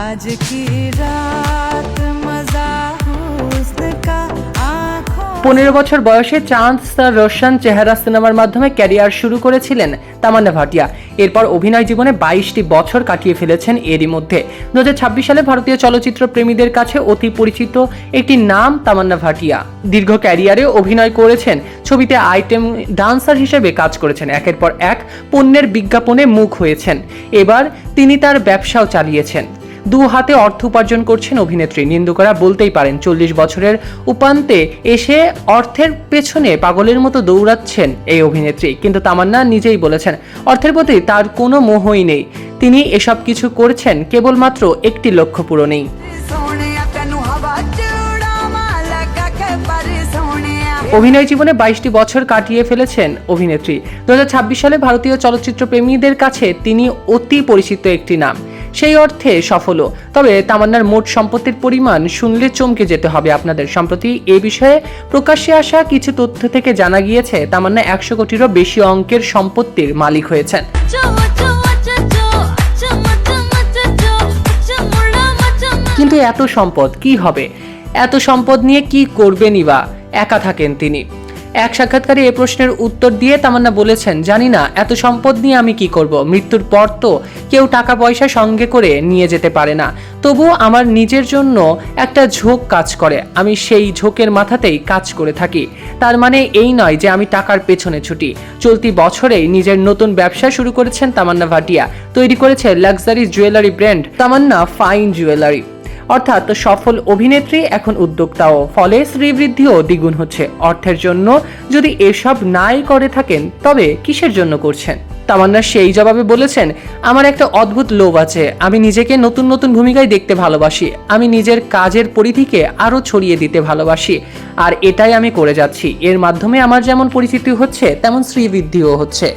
आज की रात मजा हुस्न का आँखों 15 বছর বয়সে চাঁদ স্যার রোশন চেহারা সিনেমার মাধ্যমে ক্যারিয়ার শুরু করেছিলেন তামান্না ভাটিয়া। এরপর অভিনয় জীবনে 22টি বছর কাটিয়ে ফেলেছেন। এরই মধ্যে 2026 সালে ভারতীয় চলচ্চিত্র প্রেমীদের কাছে অতি পরিচিত একটি নাম তামান্না ভাটিয়া। দীর্ঘ ক্যারিয়ারে অভিনয় করেছেন, ছবিতে আইটেম ডান্সার হিসেবে কাজ করেছেন, একের পর এক পণ্যের বিজ্ঞাপনে মুখ হয়েছেন। এবার তিনি তার ব্যবসাও চালিয়েছেন। দু হাতে অর্থ উপার্জন করছেন অভিনেত্রী। নিন্দুকরা বলতেই পারেন 40 বছরের উপান্তে এসে অর্থের পেছনে পাগলের মতো দৌড়াচ্ছেন এই অভিনেত্রী। কিন্তু তামান্না নিজেই বলেছেন অর্থের প্রতি তার কোনো মোহই নেই। তিনি এসব কিছু করছেন কেবলমাত্র একটি লক্ষ্য পূরণেই। অভিনয় জীবনে 22টি বছর কাটিয়ে ফেলেছেন অভিনেত্রী। 2026 সালে ভারতীয় চলচ্চিত্র প্রেমীদের কাছে তিনি অতি পরিচিত একটি নাম। সেই অর্থে সফলও। তবে তামান্নার মোট সম্পত্তির পরিমাণ শুনলে চমকে যেতে হবে আপনাদের। সম্প্রতি এ বিষয়ে প্রকাশ্যে আসা কিছু তথ্য থেকে জানা গিয়েছে তামান্না 100 কোটিরও বেশি অঙ্কের সম্পত্তির মালিক হয়েছেন। কিন্তু এত সম্পদ কি হবে? এত সম্পদ নিয়ে কি করবেনই বা? একা থাকেন তিনি। এক সাক্ষাৎকারে এ প্রশ্নের উত্তর দিয়ে তামান্না বলেছেন, জানি না এত সম্পদ নিয়ে আমি কি করব। মৃত্যুর পর তো কেউ টাকা পয়সা সঙ্গে করে নিয়ে যেতে পারে না। তবুও আমার নিজের জন্য একটা ঝোঁক কাজ করে। আমি সেই ঝোঁকের মাথাতেই কাজ করে থাকি। তার মানে এই নয় যে আমি টাকার পেছনে ছুটি। চলতি বছরেই নিজের নতুন ব্যবসা শুরু করেছেন তামান্না ভাটিয়া। তৈরি করেছে লাক্সারি জুয়েলারি ব্র্যান্ড তামান্না ফাইন জুয়েলারি। অর্থাৎ সফল অভিনেত্রী এখন উদ্যোক্তাও। ফলে শ্রীবৃদ্ধিও দ্বিগুণ হচ্ছে। অর্থের জন্য যদি এসব নাই করে থাকেন তবে কিসের জন্য করছেন? তামান্না সেই জবাবে বলেছেন, আমার একটা অদ্ভুত লোভ আছে। আমি নিজেকে নতুন নতুন ভূমিকায় দেখতে ভালোবাসি। আমি নিজের কাজের পরিধিকে আরো ছড়িয়ে দিতে ভালোবাসি। আর এটাই আমি করে যাচ্ছি। এর মাধ্যমে আমার যেমন পরিচিতি হচ্ছে তেমন শ্রীবৃদ্ধিও হচ্ছে।